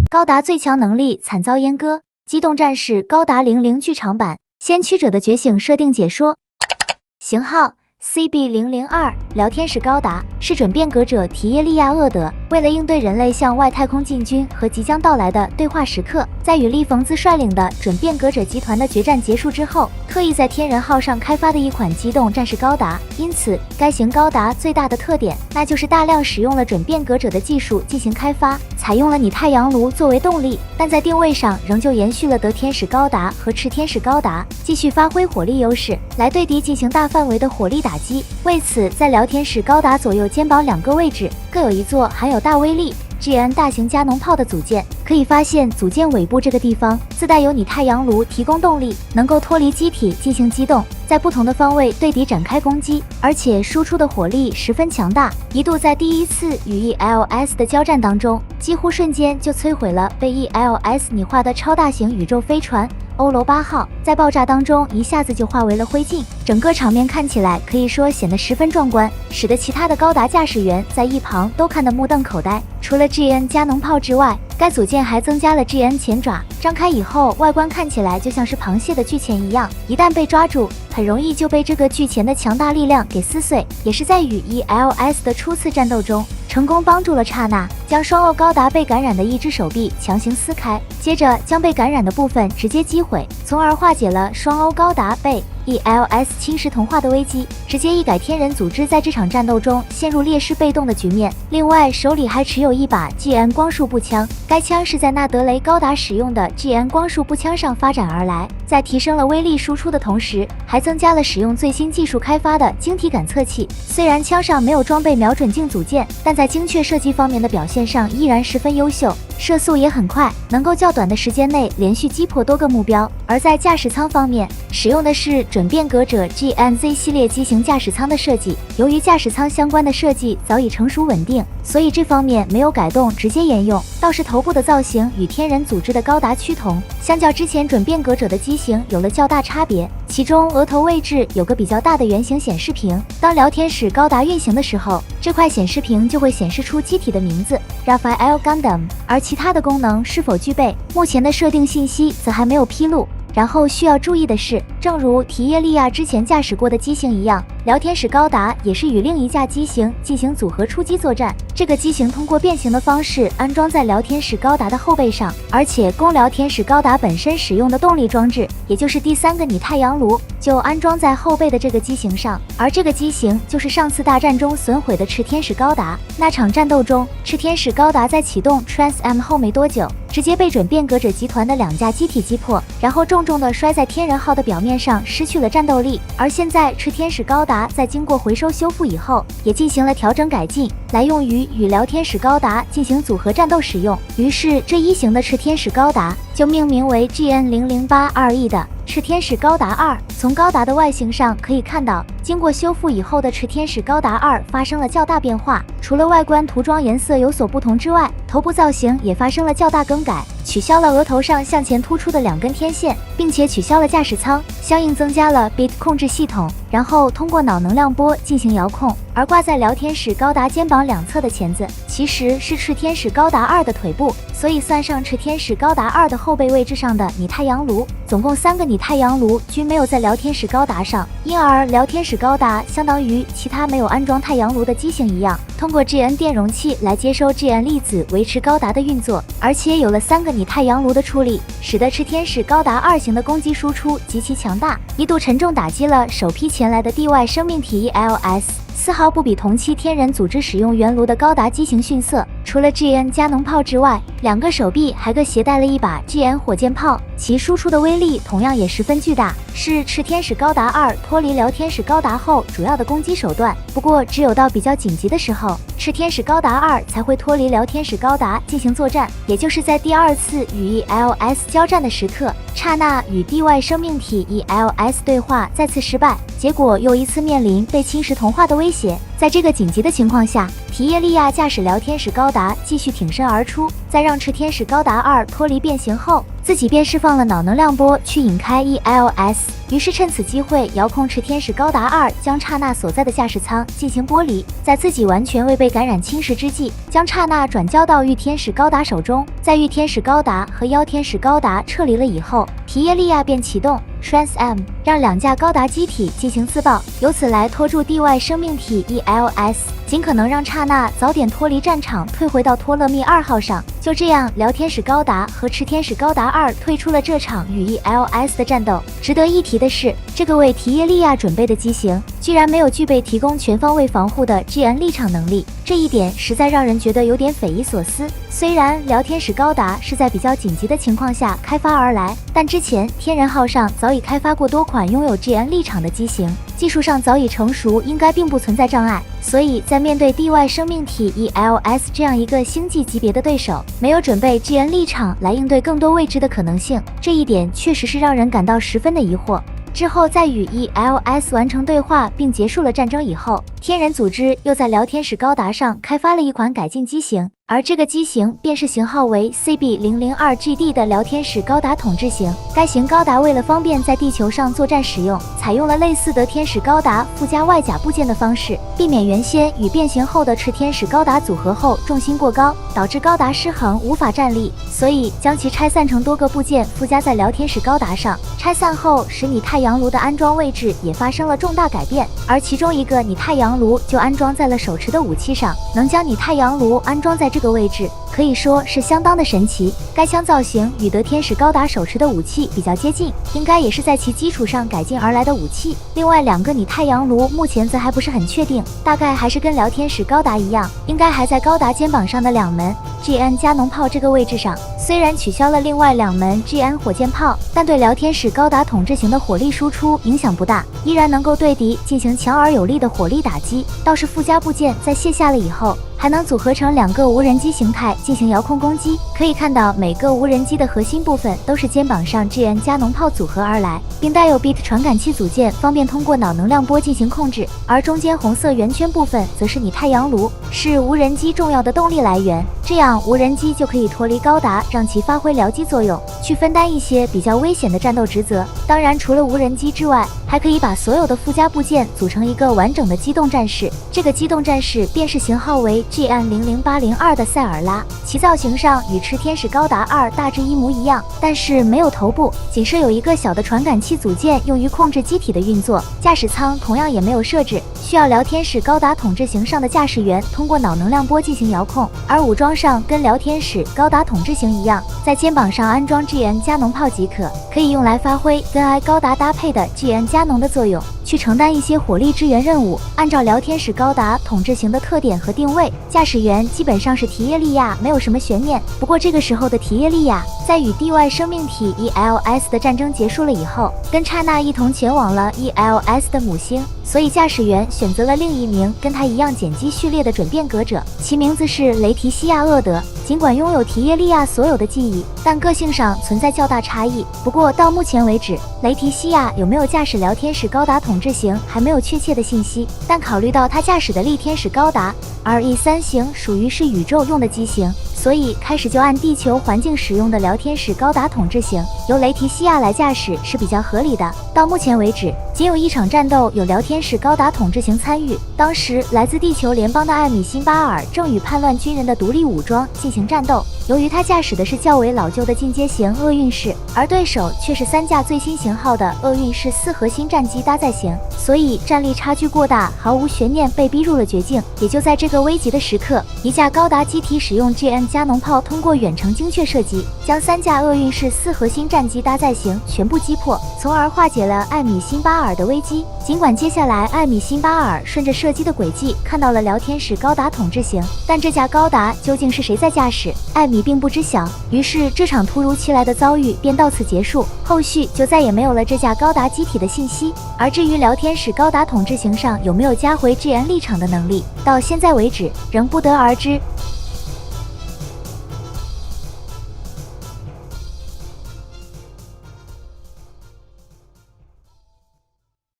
高达最强能力惨遭阉割，机动战士高达00剧场版先驱者的觉醒设定解说。型号CB002，聊天使高达是准变革者提耶利亚厄德为了应对人类向外太空进军和即将到来的对话时刻，在与利冯兹率领的准变革者集团的决战结束之后，特意在天人号上开发的一款机动战士高达。因此，该型高达最大的特点，那就是大量使用了准变革者的技术进行开发，采用了拟太阳炉作为动力，但在定位上仍旧延续了德天使高达和炽天使高达，继续发挥火力优势，来对敌进行大范围的火力打击。为此，在聊天使高达左右肩膀2个位置各有一座含有大威力GN 大型加农炮的组件。可以发现，组件尾部这个地方自带有拟太阳炉提供动力，能够脱离机体进行机动，在不同的方位对敌展开攻击，而且输出的火力十分强大。一度在第一次与 ELS 的交战当中，几乎瞬间就摧毁了被 ELS 拟化的超大型宇宙飞船欧罗巴号，在爆炸当中一下子就化为了灰烬，整个场面看起来可以说显得十分壮观，使得其他的高达驾驶员在一旁都看得目瞪口呆。除了 GN 加农炮之外，该组件还增加了 GN 前爪，张开以后外观看起来就像是螃蟹的巨钳一样，一旦被抓住，很容易就被这个巨钳的强大力量给撕碎。也是在与 ELS 的初次战斗中，成功帮助了刹那将双欧高达被感染的一只手臂强行撕开，接着将被感染的部分直接击毁，从而化解了双欧高达被ELS 侵蚀同化的危机，直接一改天人组织在这场战斗中陷入劣势被动的局面。另外，手里还持有一把 GN 光束步枪，该枪是在纳德雷高达使用的 GN 光束步枪上发展而来，在提升了威力输出的同时，还增加了使用最新技术开发的晶体感测器。虽然枪上没有装备瞄准镜组件，但在精确射击方面的表现上依然十分优秀，射速也很快，能够较短的时间内连续击破多个目标。而在驾驶舱方面，使用的是准变革者 GNZ 系列机型驾驶舱的设计，由于驾驶舱相关的设计早已成熟稳定，所以这方面没有改动，直接沿用。倒是头部的造型与天人组织的高达趋同，相较之前准变革者的机型有了较大差别。其中额头位置有个比较大的圆形显示屏，当聊天使高达运行的时候，这块显示屏就会显示出机体的名字 Raphael Gundam， 而其他的功能是否具备，目前的设定信息则还没有披露。然后需要注意的是，正如提耶利亚之前驾驶过的机型一样，聊天使高达也是与另一架机型进行组合出击作战。这个机型通过变形的方式安装在聊天使高达的后背上，而且供聊天使高达本身使用的动力装置，也就是第3个拟太阳炉，就安装在后背的这个机型上。而这个机型就是上次大战中损毁的炽天使高达。那场战斗中，炽天使高达在启动 Trans M 后没多久，直接被准变革者集团的2架机体击破，然后重重的摔在天人号的表面上，失去了战斗力。而现在炽天使高达在经过回收修复以后，也进行了调整改进，来用于与聊天使高达进行组合战斗使用。于是这一型的炽天使高达就命名为 GN008RE 的炽天使高达2。从高达的外形上可以看到，经过修复以后的炽天使高达2发生了较大变化，除了外观涂装颜色有所不同之外，头部造型也发生了较大更改，取消了额头上向前突出的2根天线，并且取消了驾驶舱，相应增加了 Bit 控制系统，然后通过脑能量波进行遥控。而挂在聊天使高达肩膀2侧的钳子，其实是炽天使高达2的腿部，所以算上炽天使高达2的后背位置上的拟太阳炉，总共3个拟太阳炉均没有在聊天使高达上，因而聊天使高达相当于其他没有安装太阳炉的机型一样，通过 GN 电容器来接收 GN 粒子维持高达的运作，而且有了3个拟太阳炉的处理，使得炽天使高达2型的攻击输出极其强大，一度沉重打击了首批前来的地外生命体 ELS，丝毫不比同期天人组织使用原炉的高达机型逊色。除了 GN 加农炮之外，2个手臂还各携带了一把 GN 火箭炮，其输出的威力同样也十分巨大，是炽天使高达2脱离聊天使高达后主要的攻击手段。不过只有到比较紧急的时候，炽天使高达2才会脱离聊天使高达进行作战，也就是在第2次与 ELS 交战的时刻，刹那与地外生命体 ELS 对话再次失败，结果又一次面临被侵蚀同化的威胁。在这个紧急的情况下，提耶利亚驾驶聊天使高达继续挺身而出，在让炽天使高达2脱离变形后，自己便释放了脑能量波去引开 ELS。于是趁此机会遥控炽天使高达2将刹那所在的驾驶舱进行剥离，在自己完全未被感染侵蚀之际，将刹那转交到御天使高达手中。在御天使高达和妖天使高达撤离了以后，提耶利亚便启动 Trans-M， 让2架高达机体进行自爆，由此来拖住地外生命体 ELS， 尽可能让刹那早点脱离战场，退回到托勒密2号上。就这样，辽天使高达和炽天使高达2退出了这场与 ELS 的战斗。值得一提的是，这个为提耶利亚准备的机型居然没有具备提供全方位防护的 GN 立场能力，这一点实在让人觉得有点匪夷所思。虽然辽天使高达是在比较紧急的情况下开发而来，但之前天人号上早已开发过多款拥有 GN 立场的机型，技术上早已成熟，应该并不存在障碍。所以在面对地外生命体 ELS 这样一个星际级别的对手，没有准备 GN 立场来应对更多未知的可能性，这一点确实是让人感到十分的疑惑。之后，在与 ELS 完成对话并结束了战争以后，天人组织又在辽天使高达上开发了一款改进机型，而这个机型便是型号为 CB002GD 的辽天使高达统治型。该型高达为了方便在地球上作战使用，采用了类似的天使高达附加外甲部件的方式，避免原先与变形后的炽天使高达组合后重心过高，导致高达失衡无法站立，所以将其拆散成多个部件附加在辽天使高达上。拆散后，使拟太阳炉的安装位置也发生了重大改变，而其中一个拟太阳炉就安装在了手持的武器上。能将拟太阳炉安装在这个位置，可以说是相当的神奇。该枪造型与德天使高达手持的武器比较接近，应该也是在其基础上改进而来的武器。另外2个拟太阳炉目前则还不是很确定，大概还是跟辽天使高达一样，应该还在高达肩膀上的2门 GN 加农炮这个位置上。虽然取消了另外2门 GN 火箭炮，但对辽天使高达统治型的火力输出影响不大，依然能够对敌进行强而有力的火力打击。倒是附加部件在卸下了以后，还能组合成2个无人机形态进行遥控攻击。可以看到，每个无人机的核心部分都是肩膀上 GN 加农炮组合而来，并带有 BIT 传感器组件，方便通过脑能量波进行控制。而中间红色圆圈部分则是拟太阳炉，是无人机重要的动力来源。这样无人机就可以脱离高达，让其发挥僚机作用，去分担一些比较危险的战斗职责。当然，除了无人机之外，还可以把所有的附加部件组成一个完整的机动战士。这个机动战士便是型号为 GN00802 的塞尔拉，其造型上与炽天使高达2大致一模一样，但是没有头部，仅设有一个小的传感器组件用于控制机体的运作。驾驶舱同样也没有设置，需要辽天使高达统治型上的驾驶员通过脑能量波进行遥控。而武装上跟辽天使高达统治型一样，在肩膀上安装 GN 加农炮即可，可以用来发挥跟 I 高达搭配的 GN 加农的作用，去承担一些火力支援任务。按照辽天使高达统治型的特点和定位，驾驶员基本上是提耶利亚，没有什么悬念。不过这个时候的提耶利亚在与地外生命体 ELS 的战争结束了以后，跟刹那一同前往了 ELS 的母星，所以驾驶员选择了另一名跟他一样碱基序列的准变革者，其名字是雷提西亚·厄德。尽管拥有提耶利亚所有的记忆，但个性上存在较大差异。不过到目前为止，雷提西亚有没有驾驶辽天使高达统治型还没有确切的信息，但考虑到他驾驶的力天使高达 RE3型属于是宇宙用的机型，所以开始就按地球环境使用的辽天使高达统治型由雷提西亚来驾驶是比较合理的。到目前为止，仅有一场战斗有辽天使高达统治型参与，当时来自地球联邦的艾米辛巴尔正与叛乱军人的独立武装进行战斗。由于他驾驶的是较为老旧的进阶型厄运式，而对手却是3架最新型号的厄运式4核心战机搭载型，所以战力差距过大，毫无悬念被逼入了绝境。也就在这个危急的时刻，一架高达机体使用 GN 加农炮通过远程精确射击，将3架厄运式4核心战机搭载型全部击破，从而化解了艾米辛巴尔的危机。尽管接下来艾米辛巴尔顺着射击的轨迹看到了辽天使高达统治型，但这架高达究竟是谁在驾驶，艾米并不知晓。于是这场突如其来的遭遇便到此结束，后续就再也没有了这架高达机体的信息。而至于辽天使高达统治型上有没有加回 GN 立场的能力，到现在为止仍不得而知。